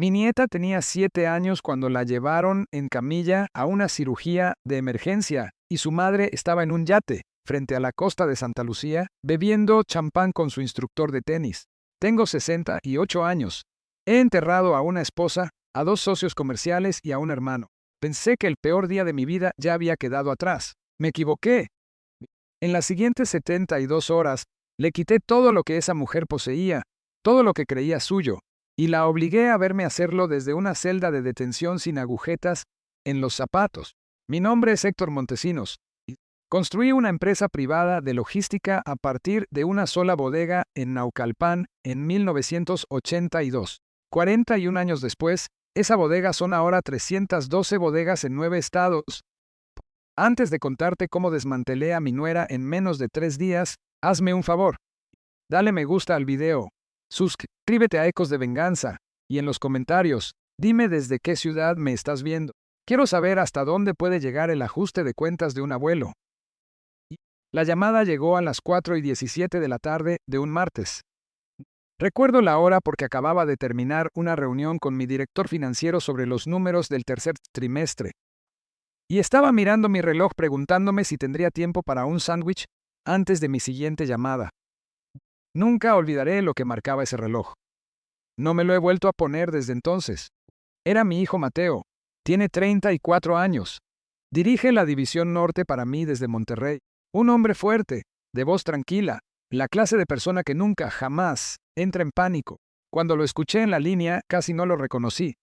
Mi nieta tenía 7 años cuando la llevaron en camilla a una cirugía de emergencia y su madre estaba en un yate frente a la costa de Santa Lucía bebiendo champán con su instructor de tenis. Tengo 68 años. He enterrado a una esposa, a 2 socios comerciales y a un hermano. Pensé que el peor día de mi vida ya había quedado atrás. Me equivoqué. En las siguientes 72 horas, le quité todo lo que esa mujer poseía, todo lo que creía suyo, y la obligué a verme hacerlo desde una celda de detención sin agujetas en los zapatos. Mi nombre es Héctor Montesinos. Construí una empresa privada de logística a partir de una sola bodega en Naucalpan en 1982. 41 años después, esa bodega son ahora 312 bodegas en 9 estados. Antes de contarte cómo desmantelé a mi nuera en menos de 3 días, hazme un favor. Dale me gusta al video. Suscríbete a Ecos de Venganza. Y en los comentarios, dime desde qué ciudad me estás viendo. Quiero saber hasta dónde puede llegar el ajuste de cuentas de un abuelo. La llamada llegó a las 4:17 de la tarde de un martes. Recuerdo la hora porque acababa de terminar una reunión con mi director financiero sobre los números del tercer trimestre. Y estaba mirando mi reloj preguntándome si tendría tiempo para un sándwich antes de mi siguiente llamada. Nunca olvidaré lo que marcaba ese reloj. No me lo he vuelto a poner desde entonces. Era mi hijo Mateo. Tiene 34 años. Dirige la División Norte para mí desde Monterrey. Un hombre fuerte, de voz tranquila, la clase de persona que nunca, jamás, entra en pánico. Cuando lo escuché en la línea, casi no lo reconocí.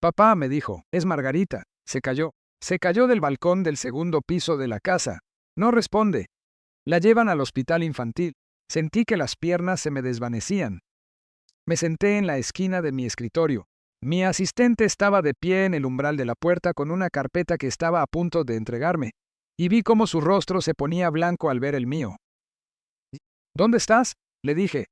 Papá, me dijo, es Margarita. Se cayó. Se cayó del balcón del segundo piso de la casa. No responde. La llevan al hospital infantil. Sentí que las piernas se me desvanecían. Me senté en la esquina de mi escritorio. Mi asistente estaba de pie en el umbral de la puerta con una carpeta que estaba a punto de entregarme, y vi cómo su rostro se ponía blanco al ver el mío. ¿Dónde estás? Le dije.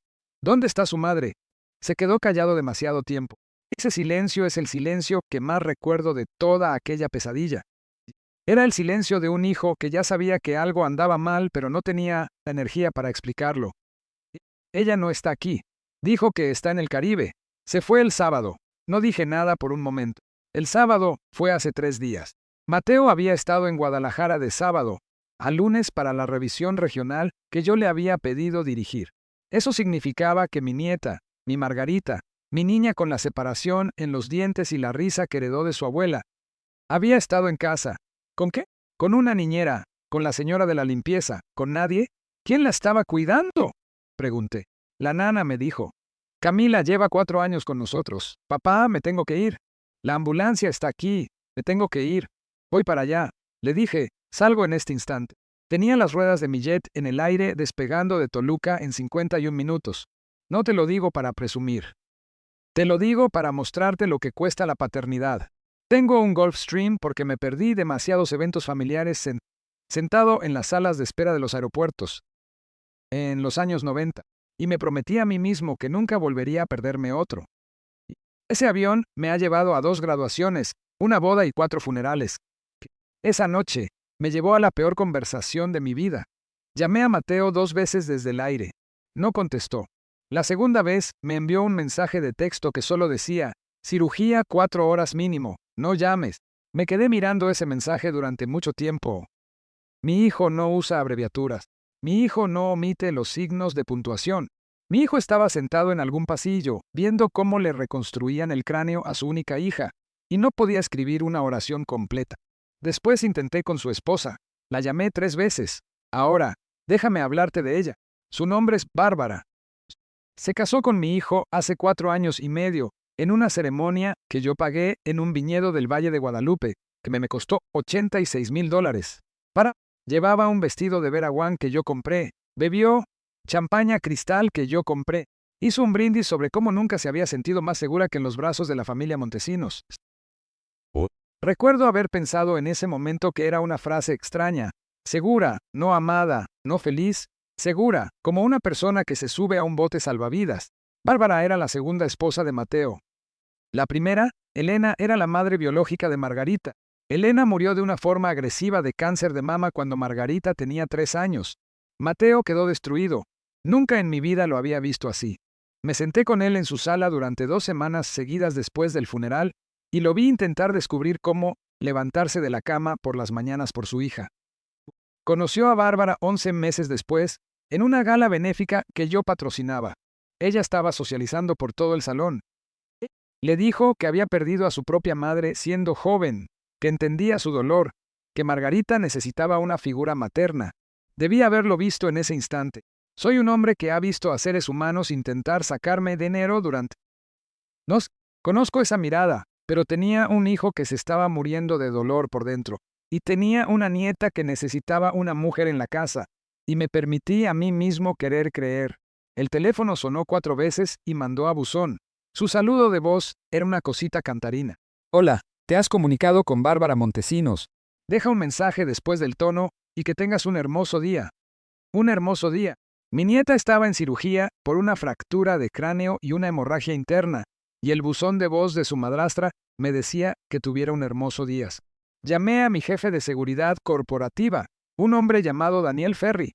¿Dónde está su madre? Se quedó callado demasiado tiempo. Ese silencio es el silencio que más recuerdo de toda aquella pesadilla. Era el silencio de un hijo que ya sabía que algo andaba mal, pero no tenía la energía para explicarlo. Ella no está aquí. Dijo que está en el Caribe. Se fue el sábado. No dije nada por un momento. El sábado fue hace 3 días. Mateo había estado en Guadalajara de sábado a lunes para la revisión regional que yo le había pedido dirigir. Eso significaba que mi nieta, mi Margarita, mi niña con la separación en los dientes y la risa que heredó de su abuela, había estado en casa. ¿Con qué? Con una niñera, con la señora de la limpieza, con nadie. ¿Quién la estaba cuidando? Pregunté. La nana me dijo. Camila lleva 4 años con nosotros. Papá, me tengo que ir. La ambulancia está aquí. Me tengo que ir. Voy para allá. Le dije, salgo en este instante. Tenía las ruedas de mi jet en el aire despegando de Toluca en 51 minutos. No te lo digo para presumir. Te lo digo para mostrarte lo que cuesta la paternidad. Tengo un Gulfstream porque me perdí demasiados eventos familiares sentado en las salas de espera de los aeropuertos en los años 90, y me prometí a mí mismo que nunca volvería a perderme otro. Ese avión me ha llevado a 2 graduaciones, una boda y 4 funerales. Esa noche me llevó a la peor conversación de mi vida. Llamé a Mateo 2 veces desde el aire. No contestó. La segunda vez me envió un mensaje de texto que solo decía, cirugía 4 horas mínimo, no llames. Me quedé mirando ese mensaje durante mucho tiempo. Mi hijo no usa abreviaturas. Mi hijo no omite los signos de puntuación. Mi hijo estaba sentado en algún pasillo, viendo cómo le reconstruían el cráneo a su única hija, y no podía escribir una oración completa. Después intenté con su esposa. La llamé 3 veces. Ahora, déjame hablarte de ella. Su nombre es Bárbara. Se casó con mi hijo hace 4 años y medio, en una ceremonia que yo pagué en un viñedo del Valle de Guadalupe, que me costó $86,000. Llevaba un vestido de Vera Wang que yo compré. Bebió champaña Cristal que yo compré. Hizo un brindis sobre cómo nunca se había sentido más segura que en los brazos de la familia Montesinos. Recuerdo haber pensado en ese momento que era una frase extraña. Segura, no amada, no feliz. Segura, como una persona que se sube a un bote salvavidas. Bárbara era la segunda esposa de Mateo. La primera, Elena, era la madre biológica de Margarita. Elena murió de una forma agresiva de cáncer de mama cuando Margarita tenía 3 años. Mateo quedó destruido. Nunca en mi vida lo había visto así. Me senté con él en su sala durante 2 semanas seguidas después del funeral y lo vi intentar descubrir cómo levantarse de la cama por las mañanas por su hija. Conoció a Bárbara 11 meses después, en una gala benéfica que yo patrocinaba. Ella estaba socializando por todo el salón. Le dijo que había perdido a su propia madre siendo joven, que entendía su dolor, que Margarita necesitaba una figura materna. Debía haberlo visto en ese instante. Soy un hombre que ha visto a seres humanos intentar sacarme dinero durante... Conozco esa mirada, pero tenía un hijo que se estaba muriendo de dolor por dentro, y tenía una nieta que necesitaba una mujer en la casa, y me permití a mí mismo querer creer. El teléfono sonó 4 veces y mandó a buzón. Su saludo de voz era una cosita cantarina. Hola, te has comunicado con Bárbara Montesinos. Deja un mensaje después del tono y que tengas un hermoso día. Un hermoso día. Mi nieta estaba en cirugía por una fractura de cráneo y una hemorragia interna, y el buzón de voz de su madrastra me decía que tuviera un hermoso día. Llamé a mi jefe de seguridad corporativa, un hombre llamado Daniel Ferri.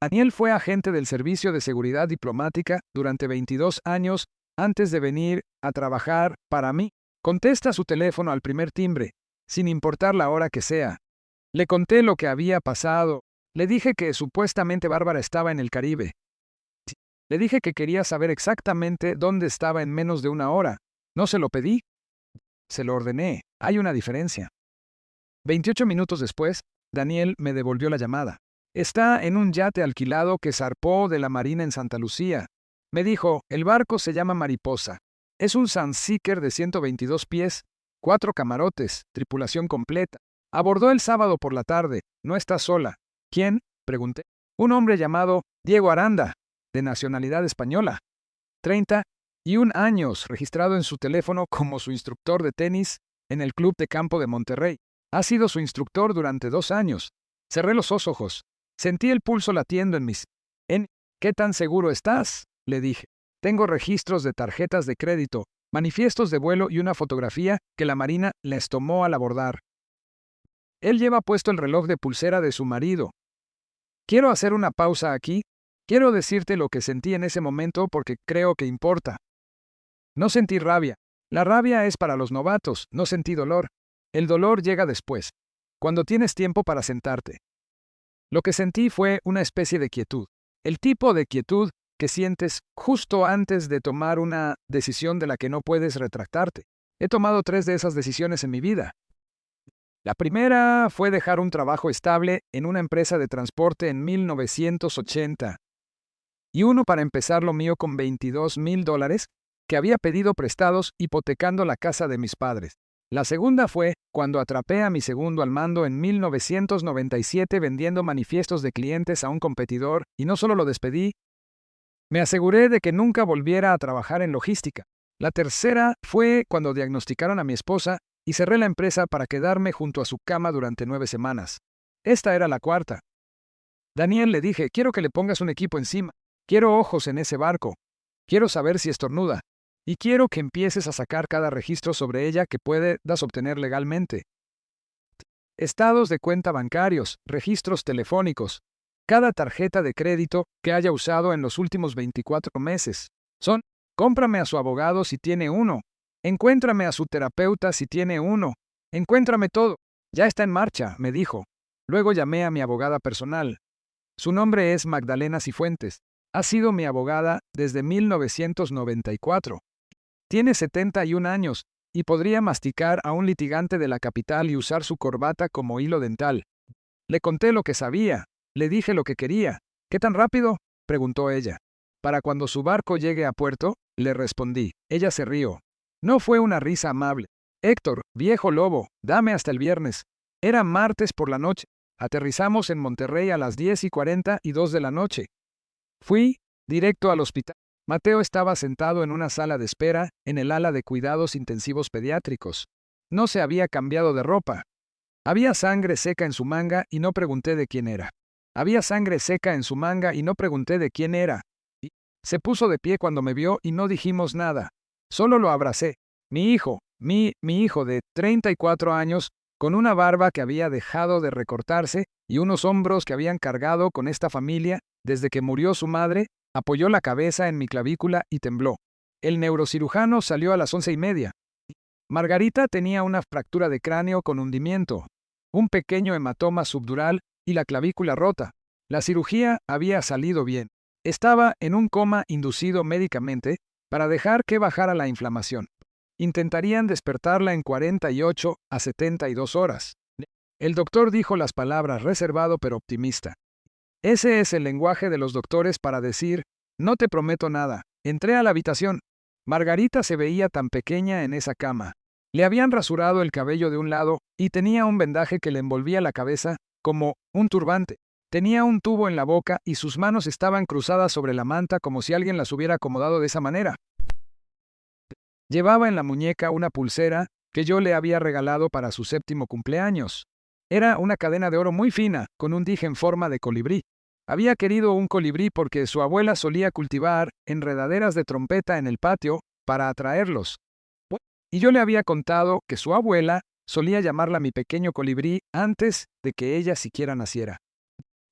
Daniel fue agente del Servicio de Seguridad Diplomática durante 22 años antes de venir a trabajar para mí. Contesta su teléfono al primer timbre, sin importar la hora que sea. Le conté lo que había pasado. Le dije que supuestamente Bárbara estaba en el Caribe. Le dije que quería saber exactamente dónde estaba en menos de una hora. ¿No se lo pedí? Se lo ordené. Hay una diferencia. 28 minutos después, Daniel me devolvió la llamada. Está en un yate alquilado que zarpó de la Marina en Santa Lucía. Me dijo, el barco se llama Mariposa. Es un Sunseeker de 122 pies, 4 camarotes, tripulación completa. Abordó el sábado por la tarde. No está sola. ¿Quién? Pregunté. Un hombre llamado Diego Aranda, de nacionalidad española. 31 años, registrado en su teléfono como su instructor de tenis en el Club de Campo de Monterrey. Ha sido su instructor durante 2 años. Cerré los ojos. Sentí el pulso latiendo en mis... ¿Qué tan seguro estás? Le dije. Tengo registros de tarjetas de crédito, manifiestos de vuelo y una fotografía que la Marina les tomó al abordar. Él lleva puesto el reloj de pulsera de su marido. Quiero hacer una pausa aquí. Quiero decirte lo que sentí en ese momento porque creo que importa. No sentí rabia. La rabia es para los novatos, no sentí dolor. El dolor llega después, cuando tienes tiempo para sentarte. Lo que sentí fue una especie de quietud. El tipo de quietud que sientes justo antes de tomar una decisión de la que no puedes retractarte. He tomado 3 de esas decisiones en mi vida. La primera fue dejar un trabajo estable en una empresa de transporte en 1980. Y uno para empezar lo mío con $22,000 que había pedido prestados hipotecando la casa de mis padres. La segunda fue cuando atrapé a mi segundo al mando en 1997 vendiendo manifiestos de clientes a un competidor y no solo lo despedí, me aseguré de que nunca volviera a trabajar en logística. La tercera fue cuando diagnosticaron a mi esposa y cerré la empresa para quedarme junto a su cama durante 9 semanas. Esta era la cuarta. Daniel, le dije, quiero que le pongas un equipo encima. Quiero ojos en ese barco. Quiero saber si estornuda. Y quiero que empieces a sacar cada registro sobre ella que puedas obtener legalmente. Estados de cuenta bancarios, registros telefónicos, cada tarjeta de crédito que haya usado en los últimos 24 meses. Cómprame a su abogado si tiene uno. Encuéntrame a su terapeuta si tiene uno. Encuéntrame todo. Ya está en marcha, me dijo. Luego llamé a mi abogada personal. Su nombre es Magdalena Cifuentes. Ha sido mi abogada desde 1994. Tiene 71 años y podría masticar a un litigante de la capital y usar su corbata como hilo dental. Le conté lo que sabía. Le dije lo que quería. ¿Qué tan rápido? Preguntó ella. Para cuando su barco llegue a puerto, le respondí. Ella se rió. No fue una risa amable. Héctor, viejo lobo, dame hasta el viernes. Era martes por la noche. Aterrizamos en Monterrey a las 10:42 de la noche. Fui directo al hospital. Mateo estaba sentado en una sala de espera en el ala de cuidados intensivos pediátricos. No se había cambiado de ropa. Había sangre seca en su manga y no pregunté de quién era. Había sangre seca en su manga y no pregunté de quién era. Se puso de pie cuando me vio y no dijimos nada. Solo lo abracé. Mi hijo de 34 años, con una barba que había dejado de recortarse y unos hombros que habían cargado con esta familia desde que murió su madre, Apoyó la cabeza en mi clavícula y tembló. El neurocirujano salió a las 11:30. Margarita tenía una fractura de cráneo con hundimiento, un pequeño hematoma subdural y la clavícula rota. La cirugía había salido bien. Estaba en un coma inducido médicamente para dejar que bajara la inflamación. Intentarían despertarla en 48 a 72 horas. El doctor dijo las palabras reservado pero optimista. Ese es el lenguaje de los doctores para decir, no te prometo nada. Entré a la habitación. Margarita se veía tan pequeña en esa cama. Le habían rasurado el cabello de un lado y tenía un vendaje que le envolvía la cabeza como un turbante. Tenía un tubo en la boca y sus manos estaban cruzadas sobre la manta como si alguien las hubiera acomodado de esa manera. Llevaba en la muñeca una pulsera que yo le había regalado para su 7º cumpleaños. Era una cadena de oro muy fina, con un dije en forma de colibrí. Había querido un colibrí porque su abuela solía cultivar enredaderas de trompeta en el patio para atraerlos. Y yo le había contado que su abuela solía llamarla mi pequeño colibrí antes de que ella siquiera naciera.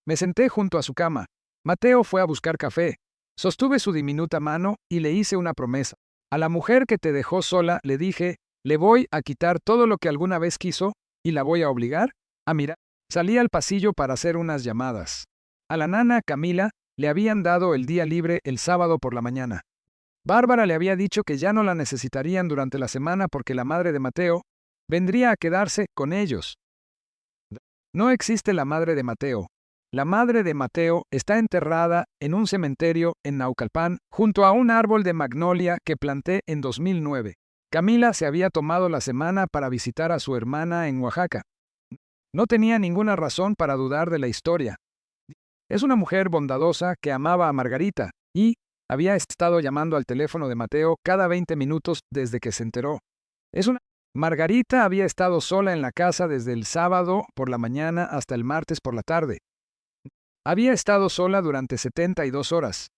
Me senté junto a su cama. Mateo fue a buscar café. Sostuve su diminuta mano y le hice una promesa. A la mujer que te dejó sola le dije, le voy a quitar todo lo que alguna vez quiso y la voy a obligar a mirar. Salí al pasillo para hacer unas llamadas. A la nana Camila le habían dado el día libre el sábado por la mañana. Bárbara le había dicho que ya no la necesitarían durante la semana porque la madre de Mateo vendría a quedarse con ellos. No existe la madre de Mateo. La madre de Mateo está enterrada en un cementerio en Naucalpan, junto a un árbol de magnolia que planté en 2009. Camila se había tomado la semana para visitar a su hermana en Oaxaca. No tenía ninguna razón para dudar de la historia. Es una mujer bondadosa que amaba a Margarita y había estado llamando al teléfono de Mateo cada 20 minutos desde que se enteró. Margarita había estado sola en la casa desde el sábado por la mañana hasta el martes por la tarde. Había estado sola durante 72 horas.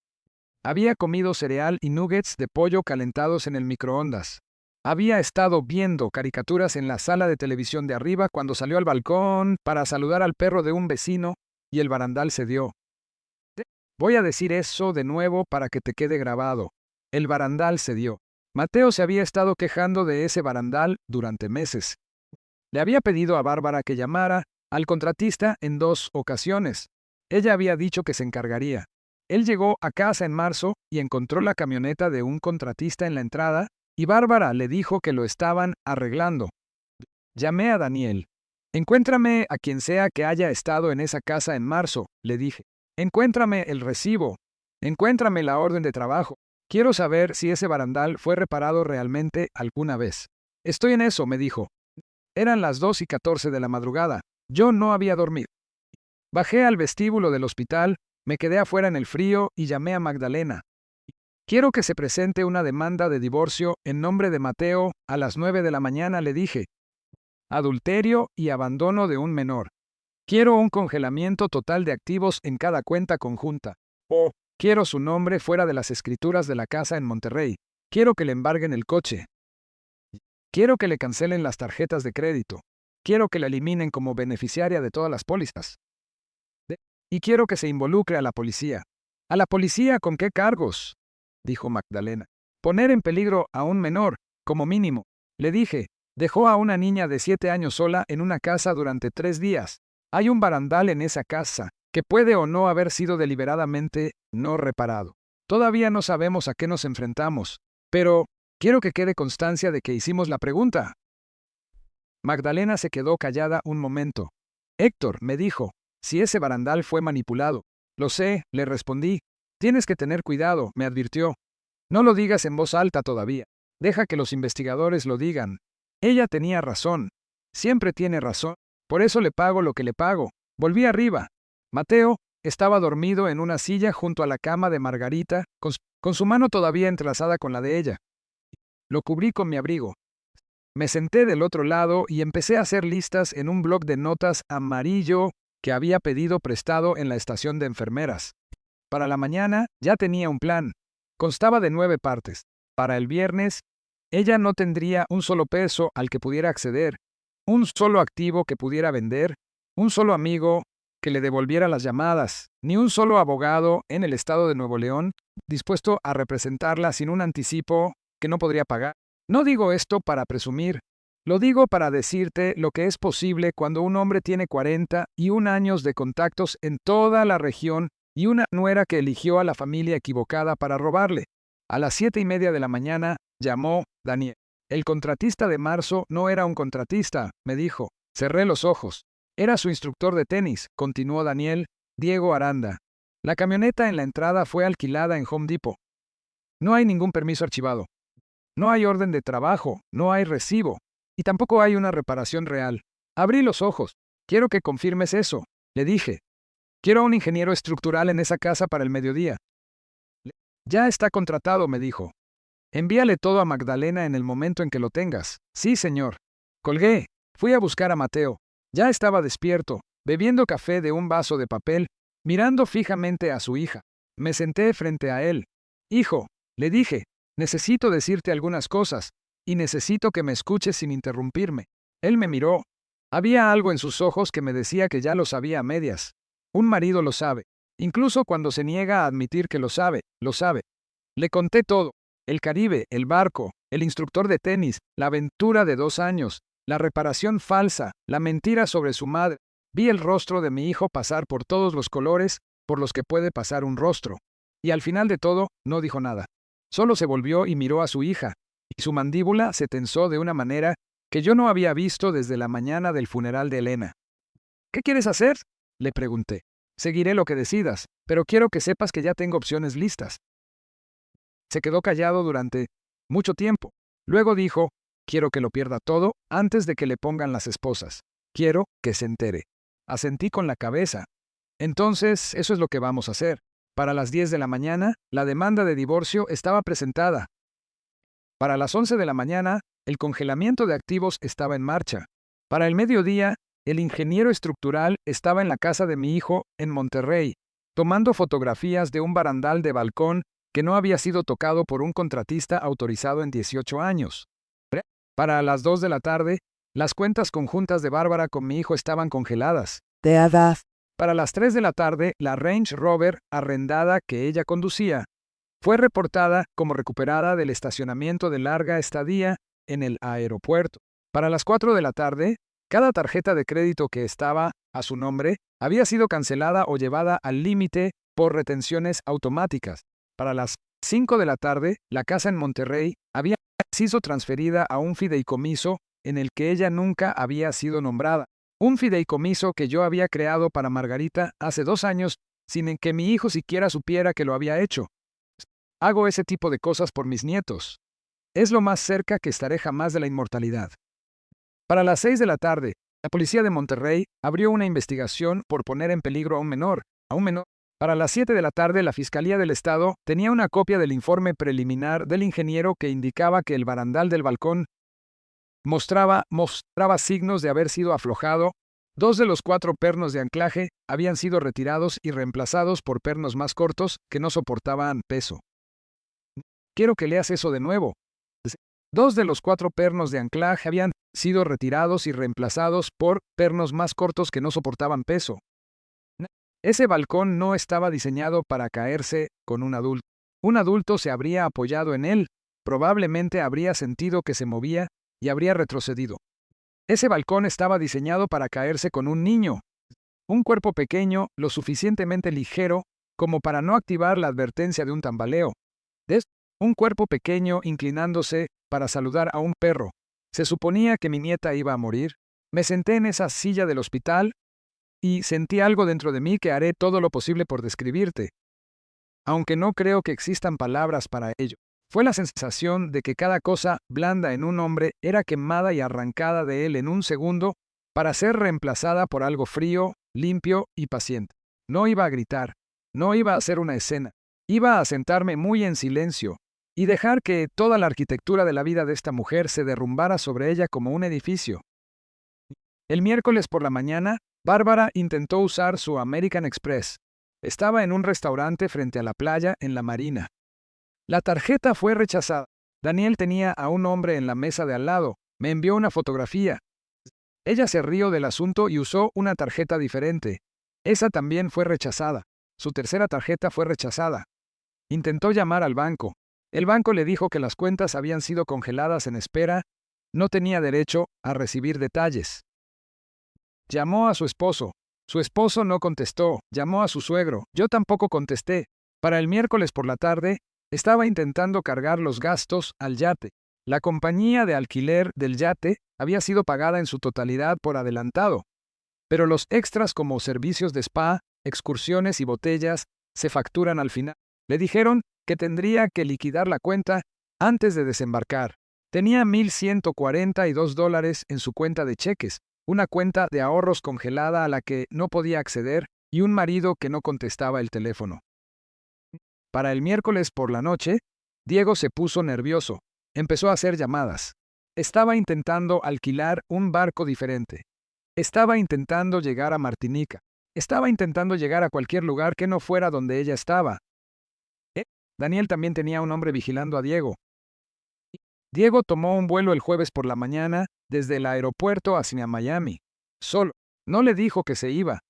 Había comido cereal y nuggets de pollo calentados en el microondas. Había estado viendo caricaturas en la sala de televisión de arriba cuando salió al balcón para saludar al perro de un vecino y el barandal cedió. Voy a decir eso de nuevo para que te quede grabado. El barandal cedió. Mateo se había estado quejando de ese barandal durante meses. Le había pedido a Bárbara que llamara al contratista en 2 ocasiones. Ella había dicho que se encargaría. Él llegó a casa en marzo y encontró la camioneta de un contratista en la entrada, y Bárbara le dijo que lo estaban arreglando. Llamé a Daniel. Encuéntrame a quien sea que haya estado en esa casa en marzo, le dije. Encuéntrame el recibo. Encuéntrame la orden de trabajo. Quiero saber si ese barandal fue reparado realmente alguna vez. Estoy en eso, me dijo. Eran las 2:14 de la madrugada. Yo no había dormido. Bajé al vestíbulo del hospital, me quedé afuera en el frío y llamé a Magdalena. Quiero que se presente una demanda de divorcio en nombre de Mateo a las 9 de la mañana, le dije. Adulterio y abandono de un menor. Quiero un congelamiento total de activos en cada cuenta conjunta. Quiero su nombre fuera de las escrituras de la casa en Monterrey. Quiero que le embarguen el coche. Quiero que le cancelen las tarjetas de crédito. Quiero que la eliminen como beneficiaria de todas las pólizas. Y quiero que se involucre a la policía. ¿A la policía con qué cargos?, dijo Magdalena. Poner en peligro a un menor, como mínimo. Le dije, dejó a una niña de 7 años sola en una casa durante 3 días. Hay un barandal en esa casa, que puede o no haber sido deliberadamente no reparado. Todavía no sabemos a qué nos enfrentamos, pero quiero que quede constancia de que hicimos la pregunta. Magdalena se quedó callada un momento. Héctor, me dijo, si ese barandal fue manipulado. Lo sé, le respondí. Tienes que tener cuidado, me advirtió. No lo digas en voz alta todavía. Deja que los investigadores lo digan. Ella tenía razón. Siempre tiene razón. Por eso le pago lo que le pago. Volví arriba. Mateo estaba dormido en una silla junto a la cama de Margarita, con su mano todavía entrelazada con la de ella. Lo cubrí con mi abrigo. Me senté del otro lado y empecé a hacer listas en un bloc de notas amarillo que había pedido prestado en la estación de enfermeras. Para la mañana ya tenía un plan. Constaba de 9 partes. Para el viernes, ella no tendría un solo peso al que pudiera acceder, un solo activo que pudiera vender, un solo amigo, que le devolviera las llamadas, ni un solo abogado en el estado de Nuevo León dispuesto a representarla sin un anticipo que no podría pagar. No digo esto para presumir, lo digo para decirte lo que es posible cuando un hombre tiene 41 años de contactos en toda la región y una nuera que eligió a la familia equivocada para robarle. A las 7:30 de la mañana llamó Daniel. El contratista de marzo no era un contratista, me dijo. Cerré los ojos. Era su instructor de tenis, continuó Daniel, Diego Aranda. La camioneta en la entrada fue alquilada en Home Depot. No hay ningún permiso archivado. No hay orden de trabajo, no hay recibo. Y tampoco hay una reparación real. Abrí los ojos. Quiero que confirmes eso, le dije. Quiero a un ingeniero estructural en esa casa para el mediodía. Ya está contratado, me dijo. Envíale todo a Magdalena en el momento en que lo tengas. Sí, señor. Colgué. Fui a buscar a Mateo. Ya estaba despierto, bebiendo café de un vaso de papel, mirando fijamente a su hija. Me senté frente a él. Hijo, le dije, necesito decirte algunas cosas, y necesito que me escuches sin interrumpirme. Él me miró. Había algo en sus ojos que me decía que ya lo sabía a medias. Un marido lo sabe. Incluso cuando se niega a admitir que lo sabe, lo sabe. Le conté todo. El Caribe, el barco, el instructor de tenis, la aventura de 2 años, la reparación falsa, la mentira sobre su madre. Vi el rostro de mi hijo pasar por todos los colores por los que puede pasar un rostro. Y al final de todo, no dijo nada. Solo se volvió y miró a su hija, y su mandíbula se tensó de una manera que yo no había visto desde la mañana del funeral de Elena. ¿Qué quieres hacer?, le pregunté. Seguiré lo que decidas, pero quiero que sepas que ya tengo opciones listas. Se quedó callado durante mucho tiempo. Luego dijo, quiero que lo pierda todo antes de que le pongan las esposas. Quiero que se entere. Asentí con la cabeza. Entonces, eso es lo que vamos a hacer. Para las 10 de la mañana, la demanda de divorcio estaba presentada. Para las 11 de la mañana, el congelamiento de activos estaba en marcha. Para el mediodía, el ingeniero estructural estaba en la casa de mi hijo, en Monterrey, tomando fotografías de un barandal de balcón que no había sido tocado por un contratista autorizado en 18 años. Para las 2 de la tarde, las cuentas conjuntas de Bárbara con mi hijo estaban congeladas. Para las 3 de la tarde, la Range Rover arrendada que ella conducía fue reportada como recuperada del estacionamiento de larga estadía en el aeropuerto. Para las 4 de la tarde, cada tarjeta de crédito que estaba a su nombre había sido cancelada o llevada al límite por retenciones automáticas. Para las 5 de la tarde, la casa en Monterrey había sido transferida a un fideicomiso en el que ella nunca había sido nombrada. Un fideicomiso que yo había creado para Margarita hace 2 años sin que mi hijo siquiera supiera que lo había hecho. Hago ese tipo de cosas por mis nietos. Es lo más cerca que estaré jamás de la inmortalidad. Para las 6 de la tarde, la policía de Monterrey abrió una investigación por poner en peligro a un menor. Para las 7 de la tarde, la Fiscalía del Estado tenía una copia del informe preliminar del ingeniero que indicaba que el barandal del balcón mostraba signos de haber sido aflojado. 2 de los 4 pernos de anclaje habían sido retirados y reemplazados por pernos más cortos que no soportaban peso. Quiero que leas eso de nuevo. 2 de los 4 pernos de anclaje habían sido retirados y reemplazados por pernos más cortos que no soportaban peso. Ese balcón no estaba diseñado para caerse con un adulto. Un adulto se habría apoyado en él, probablemente habría sentido que se movía y habría retrocedido. Ese balcón estaba diseñado para caerse con un niño. Un cuerpo pequeño, lo suficientemente ligero como para no activar la advertencia de un tambaleo. Un cuerpo pequeño inclinándose para saludar a un perro. Se suponía que mi nieta iba a morir. Me senté en esa silla del hospital y sentí algo dentro de mí que haré todo lo posible por describirte. Aunque no creo que existan palabras para ello. Fue la sensación de que cada cosa blanda en un hombre era quemada y arrancada de él en un segundo para ser reemplazada por algo frío, limpio y paciente. No iba a gritar, no iba a hacer una escena. Iba a sentarme muy en silencio y dejar que toda la arquitectura de la vida de esta mujer se derrumbara sobre ella como un edificio. El miércoles por la mañana, Bárbara intentó usar su American Express. Estaba en un restaurante frente a la playa en la Marina. La tarjeta fue rechazada. Daniel tenía a un hombre en la mesa de al lado. Me envió una fotografía. Ella se rió del asunto y usó una tarjeta diferente. Esa también fue rechazada. Su tercera tarjeta fue rechazada. Intentó llamar al banco. El banco le dijo que las cuentas habían sido congeladas en espera, no tenía derecho a recibir detalles. Llamó a su esposo. Su esposo no contestó. Llamó a su suegro. Yo tampoco contesté. Para el miércoles por la tarde, estaba intentando cargar los gastos al yate. La compañía de alquiler del yate había sido pagada en su totalidad por adelantado, pero los extras como servicios de spa, excursiones y botellas se facturan al final. Le dijeron que tendría que liquidar la cuenta antes de desembarcar. Tenía $1,142 en su cuenta de cheques, una cuenta de ahorros congelada a la que no podía acceder y un marido que no contestaba el teléfono. Para el miércoles por la noche, Diego se puso nervioso. Empezó a hacer llamadas. Estaba intentando alquilar un barco diferente. Estaba intentando llegar a Martinica. Estaba intentando llegar a cualquier lugar que no fuera donde ella estaba. Daniel también tenía un hombre vigilando a Diego. Diego tomó un vuelo el jueves por la mañana desde el aeropuerto hacia Miami. Solo. No le dijo que se iba.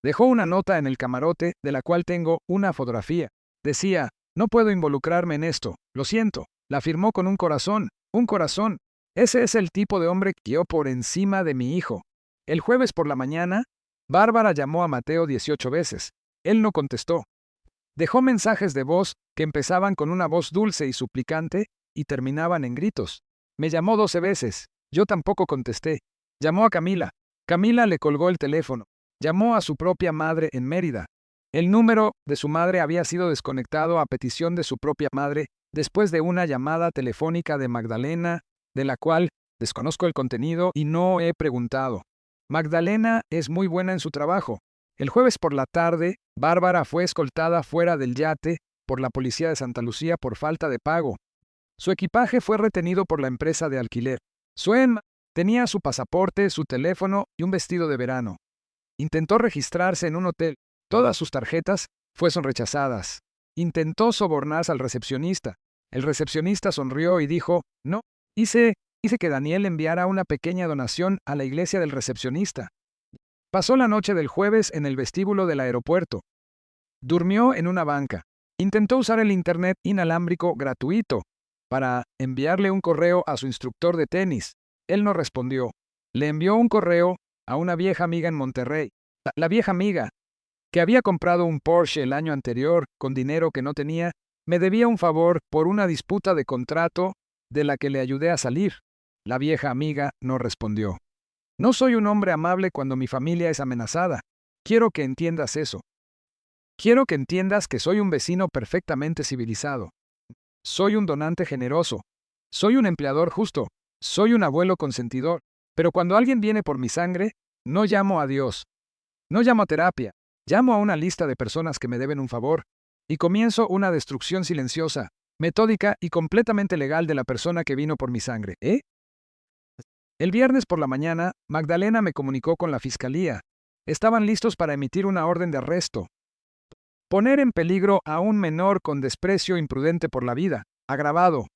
Dejó una nota en el camarote de la cual tengo una fotografía. Decía, no puedo involucrarme en esto, lo siento. La firmó con un corazón. Un corazón. Ese es el tipo de hombre que yo por encima de mi hijo. El jueves por la mañana, Bárbara llamó a Mateo 18 veces. Él no contestó. Dejó mensajes de voz que empezaban con una voz dulce y suplicante y terminaban en gritos. Me llamó 12 veces. Yo tampoco contesté. Llamó a Camila. Camila le colgó el teléfono. Llamó a su propia madre en Mérida. El número de su madre había sido desconectado a petición de su propia madre después de una llamada telefónica de Magdalena, de la cual desconozco el contenido y no he preguntado. Magdalena es muy buena en su trabajo. El jueves por la tarde, Bárbara fue escoltada fuera del yate por la policía de Santa Lucía por falta de pago. Su equipaje fue retenido por la empresa de alquiler. Suen tenía su pasaporte, su teléfono y un vestido de verano. Intentó registrarse en un hotel. Todas sus tarjetas fueron rechazadas. Intentó sobornar al recepcionista. El recepcionista sonrió y dijo, no, hice que Daniel enviara una pequeña donación a la iglesia del recepcionista. Pasó la noche del jueves en el vestíbulo del aeropuerto. Durmió en una banca. Intentó usar el internet inalámbrico gratuito para enviarle un correo a su instructor de tenis. Él no respondió. Le envió un correo a una vieja amiga en Monterrey. La vieja amiga, que había comprado un Porsche el año anterior con dinero que no tenía, me debía un favor por una disputa de contrato de la que le ayudé a salir. La vieja amiga no respondió. No soy un hombre amable cuando mi familia es amenazada. Quiero que entiendas eso. Quiero que entiendas que soy un vecino perfectamente civilizado. Soy un donante generoso. Soy un empleador justo. Soy un abuelo consentidor. Pero cuando alguien viene por mi sangre, no llamo a Dios. No llamo a terapia. Llamo a una lista de personas que me deben un favor. Y comienzo una destrucción silenciosa, metódica y completamente legal de la persona que vino por mi sangre. El viernes por la mañana, Magdalena me comunicó con la fiscalía. Estaban listos para emitir una orden de arresto. Poner en peligro a un menor con desprecio imprudente por la vida, agravado.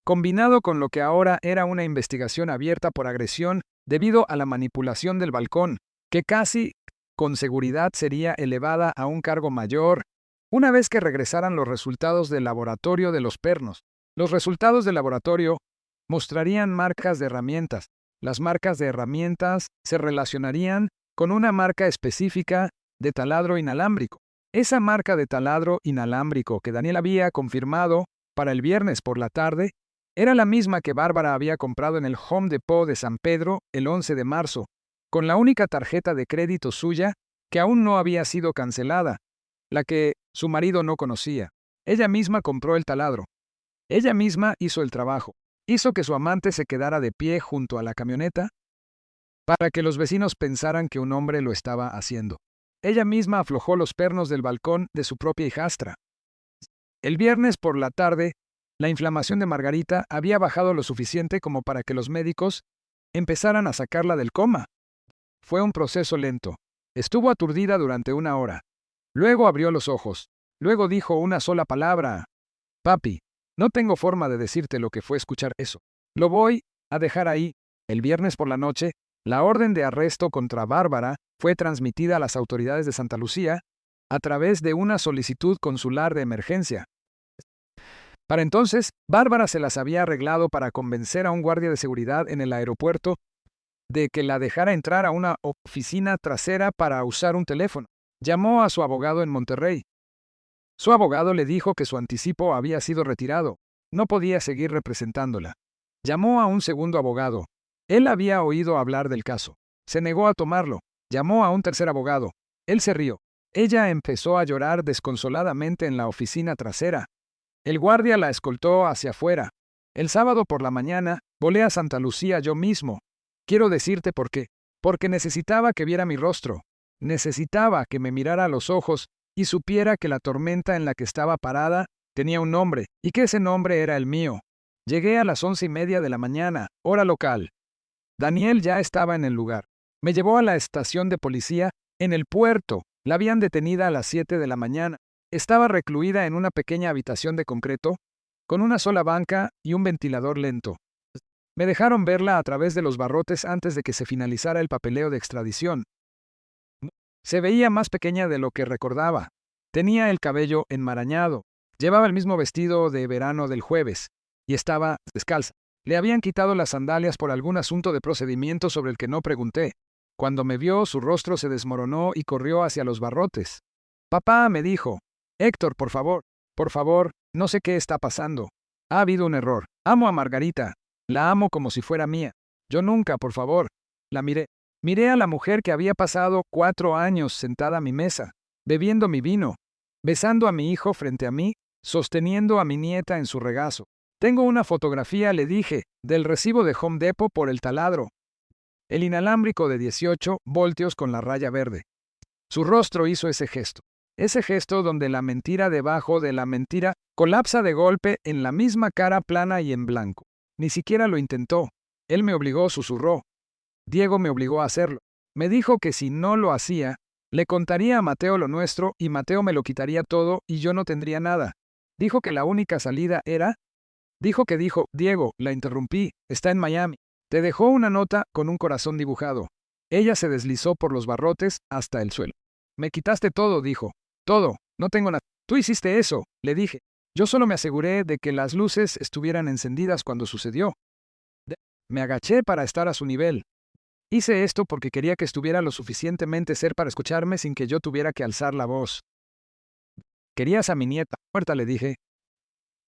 Combinado con lo que ahora era una investigación abierta por agresión debido a la manipulación del balcón, que casi con seguridad sería elevada a un cargo mayor una vez que regresaran los resultados del laboratorio de los pernos. Los resultados del laboratorio mostrarían marcas de herramientas. Las marcas de herramientas se relacionarían con una marca específica de taladro inalámbrico. Esa marca de taladro inalámbrico que Daniel había confirmado para el viernes por la tarde era la misma que Bárbara había comprado en el Home Depot de San Pedro el 11 de marzo, con la única tarjeta de crédito suya que aún no había sido cancelada, la que su marido no conocía. Ella misma compró el taladro. Ella misma hizo el trabajo. Hizo que su amante se quedara de pie junto a la camioneta para que los vecinos pensaran que un hombre lo estaba haciendo. Ella misma aflojó los pernos del balcón de su propia hijastra. El viernes por la tarde, la inflamación de Margarita había bajado lo suficiente como para que los médicos empezaran a sacarla del coma. Fue un proceso lento. Estuvo aturdida durante 1 hora. Luego abrió los ojos. Luego dijo una sola palabra. Papi. No tengo forma de decirte lo que fue escuchar eso. Lo voy a dejar ahí. El viernes por la noche, La orden de arresto contra Bárbara fue transmitida a las autoridades de Santa Lucía a través de una solicitud consular de emergencia. Para entonces, Bárbara se las había arreglado para convencer a un guardia de seguridad en el aeropuerto de que la dejara entrar a una oficina trasera para usar un teléfono. Llamó a su abogado en Monterrey. Su abogado le dijo que su anticipo había sido retirado. No podía seguir representándola. Llamó a un segundo abogado. Él había oído hablar del caso. Se negó a tomarlo. Llamó a un tercer abogado. Él se rió. Ella empezó a llorar desconsoladamente en la oficina trasera. El guardia la escoltó hacia afuera. El sábado por la mañana, volé a Santa Lucía yo mismo. Quiero decirte por qué. Porque necesitaba que viera mi rostro. Necesitaba que me mirara a los ojos y supiera que la tormenta en la que estaba parada tenía un nombre, y que ese nombre era el mío. Llegué a las 11:30 de la mañana, hora local. Daniel ya estaba en el lugar. Me llevó a la estación de policía en el puerto. La habían detenida a las 7 de la mañana. Estaba recluida en una pequeña habitación de concreto, con una sola banca y un ventilador lento. Me dejaron verla a través de los barrotes antes de que se finalizara el papeleo de extradición. Se veía más pequeña de lo que recordaba. Tenía el cabello enmarañado. Llevaba el mismo vestido de verano del jueves. Y estaba descalza. Le habían quitado las sandalias por algún asunto de procedimiento sobre el que no pregunté. Cuando me vio, su rostro se desmoronó y corrió hacia los barrotes. Papá, me dijo. Héctor, por favor, no sé qué está pasando. Ha habido un error. Amo a Margarita. La amo como si fuera mía. Yo nunca, por favor. La miré. Miré a la mujer que había pasado 4 años sentada a mi mesa, bebiendo mi vino, besando a mi hijo frente a mí, sosteniendo a mi nieta en su regazo. Tengo una fotografía, le dije, del recibo de Home Depot por el taladro. El inalámbrico de 18 voltios con la raya verde. Su rostro hizo ese gesto donde la mentira debajo de la mentira colapsa de golpe en la misma cara plana y en blanco. Ni siquiera lo intentó. Él me obligó, susurró. Diego me obligó a hacerlo. Me dijo que si no lo hacía, le contaría a Mateo lo nuestro y Mateo me lo quitaría todo y yo no tendría nada. Dijo que la única salida era... Dijo, Diego, la interrumpí, está en Miami. Te dejó una nota con un corazón dibujado. Ella se deslizó por los barrotes hasta el suelo. Me quitaste todo, dijo. Todo, no tengo nada. Tú hiciste eso, le dije. Yo solo me aseguré de que las luces estuvieran encendidas cuando sucedió. Me agaché para estar a su nivel. Hice esto porque quería que estuviera lo suficientemente cerca para escucharme sin que yo tuviera que alzar la voz. Querías a mi nieta muerta, le dije.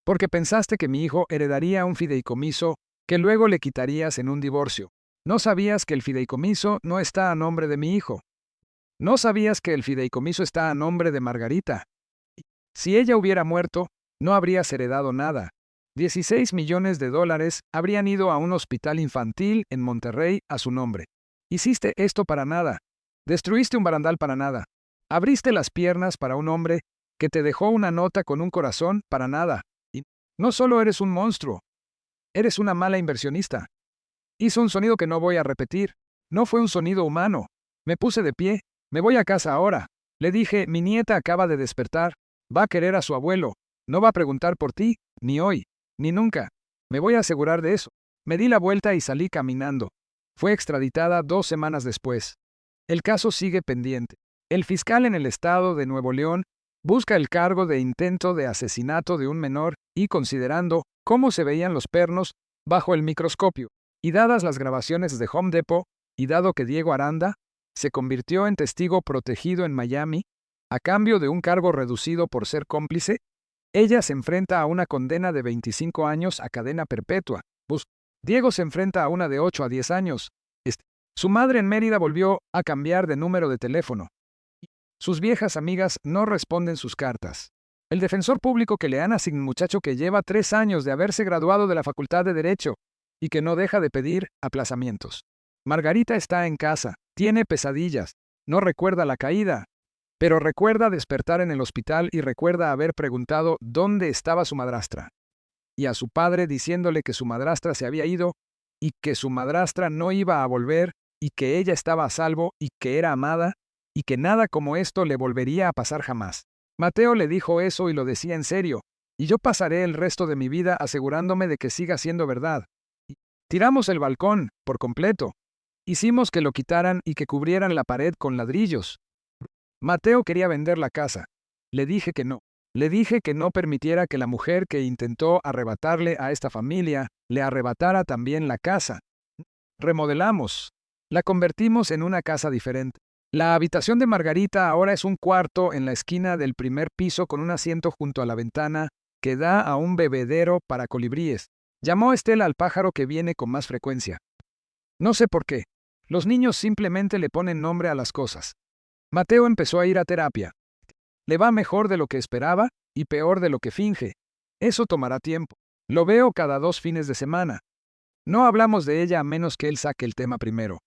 Porque pensaste que mi hijo heredaría un fideicomiso que luego le quitarías en un divorcio. No sabías que el fideicomiso no está a nombre de mi hijo. No sabías que el fideicomiso está a nombre de Margarita. Si ella hubiera muerto, no habrías heredado nada. 16 millones de dólares habrían ido a un hospital infantil en Monterrey a su nombre. Hiciste esto para nada. Destruiste un barandal para nada. Abriste las piernas para un hombre que te dejó una nota con un corazón para nada. Y no solo eres un monstruo, eres una mala inversionista. Hizo un sonido que no voy a repetir. No fue un sonido humano. Me puse de pie. Me voy a casa ahora. Le dije, mi nieta acaba de despertar. Va a querer a su abuelo. No va a preguntar por ti, ni hoy, ni nunca. Me voy a asegurar de eso. Me di la vuelta y salí caminando. Fue extraditada 2 semanas después. El caso sigue pendiente. El fiscal en el estado de Nuevo León busca el cargo de intento de asesinato de un menor y considerando cómo se veían los pernos bajo el microscopio, y dadas las grabaciones de Home Depot, y dado que Diego Aranda se convirtió en testigo protegido en Miami, a cambio de un cargo reducido por ser cómplice, ella se enfrenta a una condena de 25 años a cadena perpetua. Diego se enfrenta a una de 8 a 10 años. Su madre en Mérida volvió a cambiar de número de teléfono. Sus viejas amigas no responden sus cartas. El defensor público que le han asignado un muchacho que lleva 3 años de haberse graduado de la Facultad de Derecho y que no deja de pedir aplazamientos. Margarita está en casa, tiene pesadillas, no recuerda la caída, pero recuerda despertar en el hospital y recuerda haber preguntado dónde estaba su madrastra. Y a su padre diciéndole que su madrastra se había ido y que su madrastra no iba a volver y que ella estaba a salvo y que era amada y que nada como esto le volvería a pasar jamás. Mateo le dijo eso y lo decía en serio, y yo pasaré el resto de mi vida asegurándome de que siga siendo verdad. Tiramos el balcón, por completo. Hicimos que lo quitaran y que cubrieran la pared con ladrillos. Mateo quería vender la casa. Le dije que no. Le dije que no permitiera que la mujer que intentó arrebatarle a esta familia le arrebatara también la casa. Remodelamos. La convertimos en una casa diferente. La habitación de Margarita ahora es un cuarto en la esquina del primer piso con un asiento junto a la ventana que da a un bebedero para colibríes. Llamó Estela al pájaro que viene con más frecuencia. No sé por qué. Los niños simplemente le ponen nombre a las cosas. Mateo empezó a ir a terapia. Le va mejor de lo que esperaba y peor de lo que finge. Eso tomará tiempo. Lo veo cada 2 fines de semana. No hablamos de ella a menos que él saque el tema primero.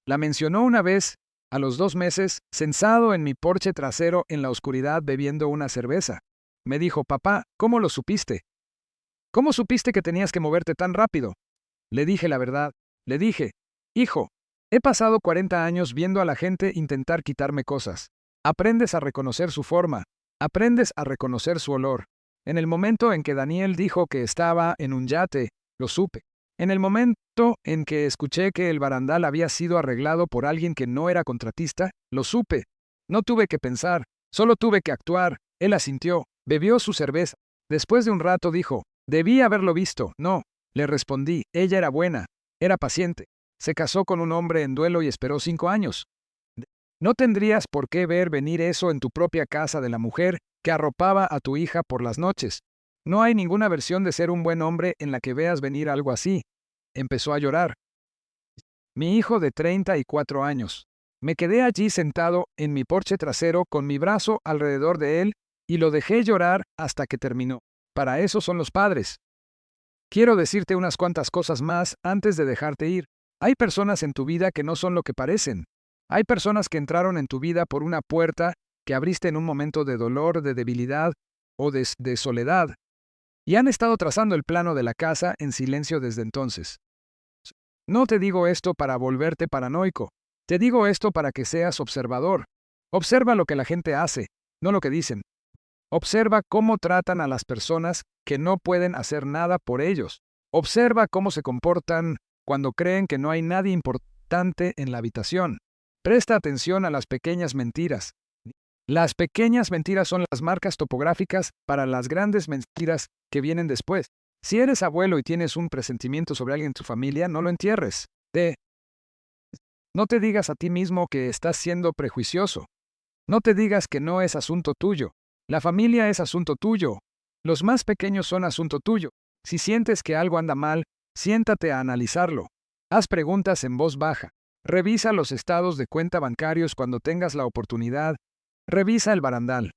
La mencionó una vez, a los 2 meses, sentado en mi porche trasero en la oscuridad bebiendo una cerveza. Me dijo, papá, ¿cómo lo supiste? ¿Cómo supiste que tenías que moverte tan rápido? Le dije la verdad. Le dije, hijo, he pasado 40 años viendo a la gente intentar quitarme cosas. Aprendes a reconocer su forma, aprendes a reconocer su olor. En el momento en que Daniel dijo que estaba en un yate, lo supe. En el momento en que escuché que el barandal había sido arreglado por alguien que no era contratista, lo supe. No tuve que pensar, solo tuve que actuar. Él asintió, bebió su cerveza. Después de un rato dijo, debí haberlo visto. No, le respondí, ella era buena, era paciente. Se casó con un hombre en duelo y esperó 5 años. No tendrías por qué ver venir eso en tu propia casa de la mujer que arropaba a tu hija por las noches. No hay ninguna versión de ser un buen hombre en la que veas venir algo así. Empezó a llorar. Mi hijo de 34 años. Me quedé allí sentado en mi porche trasero con mi brazo alrededor de él y lo dejé llorar hasta que terminó. Para eso son los padres. Quiero decirte unas cuantas cosas más antes de dejarte ir. Hay personas en tu vida que no son lo que parecen. Hay personas que entraron en tu vida por una puerta que abriste en un momento de dolor, de debilidad o de soledad, y han estado trazando el plano de la casa en silencio desde entonces. No te digo esto para volverte paranoico, te digo esto para que seas observador. Observa lo que la gente hace, no lo que dicen. Observa cómo tratan a las personas que no pueden hacer nada por ellos. Observa cómo se comportan cuando creen que no hay nadie importante en la habitación. Presta atención a las pequeñas mentiras. Las pequeñas mentiras son las marcas topográficas para las grandes mentiras que vienen después. Si eres abuelo y tienes un presentimiento sobre alguien en tu familia, no lo entierres. No te digas a ti mismo que estás siendo prejuicioso. No te digas que no es asunto tuyo. La familia es asunto tuyo. Los más pequeños son asunto tuyo. Si sientes que algo anda mal, siéntate a analizarlo. Haz preguntas en voz baja. Revisa los estados de cuenta bancarios cuando tengas la oportunidad. Revisa el barandal.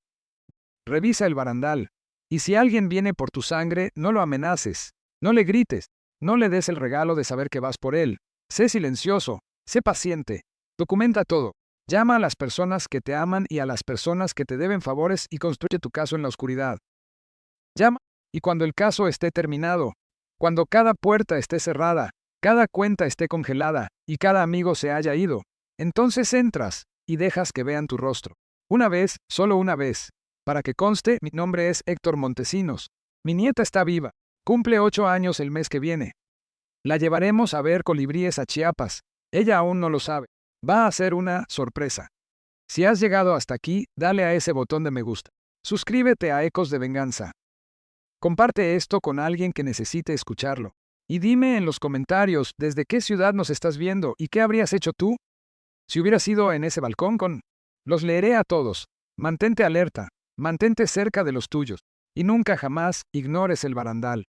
Revisa el barandal. Y si alguien viene por tu sangre, no lo amenaces. No le grites. No le des el regalo de saber que vas por él. Sé silencioso. Sé paciente. Documenta todo. Llama a las personas que te aman y a las personas que te deben favores y construye tu caso en la oscuridad. Llama, y cuando el caso esté terminado, cuando cada puerta esté cerrada, cada cuenta esté congelada y cada amigo se haya ido, entonces entras y dejas que vean tu rostro. Una vez, solo una vez. Para que conste, mi nombre es Héctor Montesinos. Mi nieta está viva. Cumple 8 años el mes que viene. La llevaremos a ver colibríes a Chiapas. Ella aún no lo sabe. Va a ser una sorpresa. Si has llegado hasta aquí, dale a ese botón de me gusta. Suscríbete a Ecos de Venganza. Comparte esto con alguien que necesite escucharlo. Y dime en los comentarios desde qué ciudad nos estás viendo y qué habrías hecho tú si hubieras ido en ese balcón con... Los leeré a todos. Mantente alerta, mantente cerca de los tuyos, y nunca jamás ignores el barandal.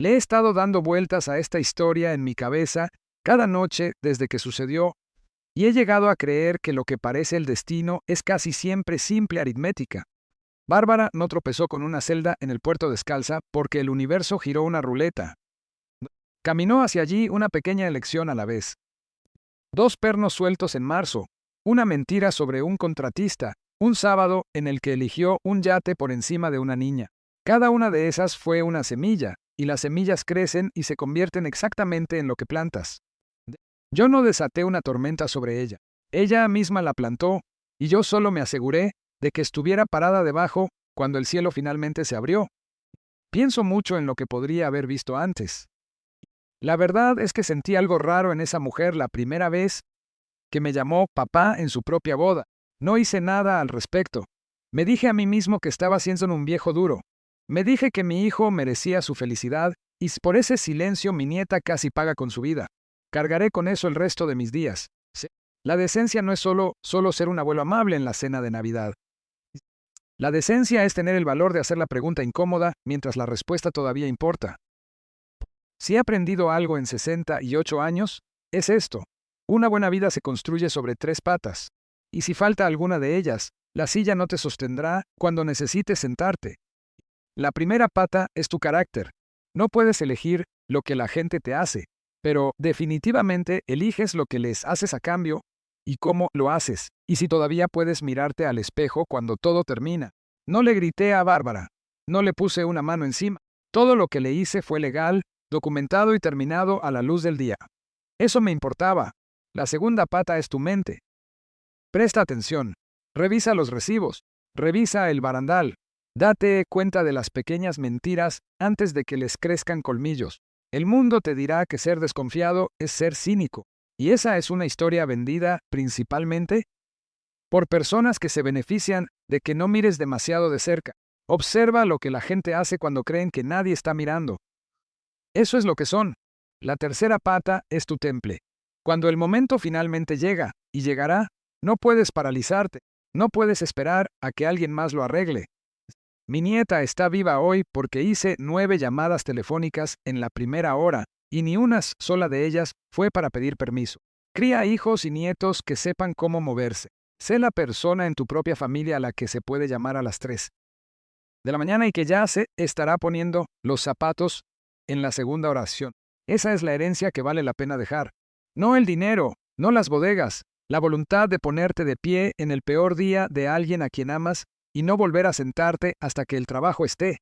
Le he estado dando vueltas a esta historia en mi cabeza cada noche desde que sucedió, y he llegado a creer que lo que parece el destino es casi siempre simple aritmética. Bárbara no tropezó con una celda en el puerto descalza porque el universo giró una ruleta. Caminó hacia allí una pequeña elección a la vez. 2 pernos sueltos en marzo, una mentira sobre un contratista, un sábado en el que eligió un yate por encima de una niña. Cada una de esas fue una semilla, y las semillas crecen y se convierten exactamente en lo que plantas. Yo no desaté una tormenta sobre ella. Ella misma la plantó, y yo solo me aseguré de que estuviera parada debajo cuando el cielo finalmente se abrió. Pienso mucho en lo que podría haber visto antes. La verdad es que sentí algo raro en esa mujer la primera vez que me llamó papá en su propia boda. No hice nada al respecto. Me dije a mí mismo que estaba siendo un viejo duro. Me dije que mi hijo merecía su felicidad y por ese silencio mi nieta casi paga con su vida. Cargaré con eso el resto de mis días. Sí. La decencia no es solo ser un abuelo amable en la cena de Navidad. La decencia es tener el valor de hacer la pregunta incómoda mientras la respuesta todavía importa. Si he aprendido algo en 68 años, es esto. Una buena vida se construye sobre 3 patas. Y si falta alguna de ellas, la silla no te sostendrá cuando necesites sentarte. La primera pata es tu carácter. No puedes elegir lo que la gente te hace, pero definitivamente eliges lo que les haces a cambio y cómo lo haces, y si todavía puedes mirarte al espejo cuando todo termina. No le grité a Bárbara, no le puse una mano encima. Todo lo que le hice fue legal, documentado y terminado a la luz del día. Eso me importaba. La segunda pata es tu mente. Presta atención. Revisa los recibos. Revisa el barandal. Date cuenta de las pequeñas mentiras antes de que les crezcan colmillos. El mundo te dirá que ser desconfiado es ser cínico. Y esa es una historia vendida principalmente por personas que se benefician de que no mires demasiado de cerca. Observa lo que la gente hace cuando creen que nadie está mirando. Eso es lo que son. La tercera pata es tu temple. Cuando el momento finalmente llega, y llegará, no puedes paralizarte, no puedes esperar a que alguien más lo arregle. Mi nieta está viva hoy porque hice 9 llamadas telefónicas en la primera hora, y ni una sola de ellas fue para pedir permiso. Cría hijos y nietos que sepan cómo moverse. Sé la persona en tu propia familia a la que se puede llamar a las 3 de la mañana y que ya se estará poniendo los zapatos en la segunda oración. Esa es la herencia que vale la pena dejar. No el dinero, no las bodegas, la voluntad de ponerte de pie en el peor día de alguien a quien amas y no volver a sentarte hasta que el trabajo esté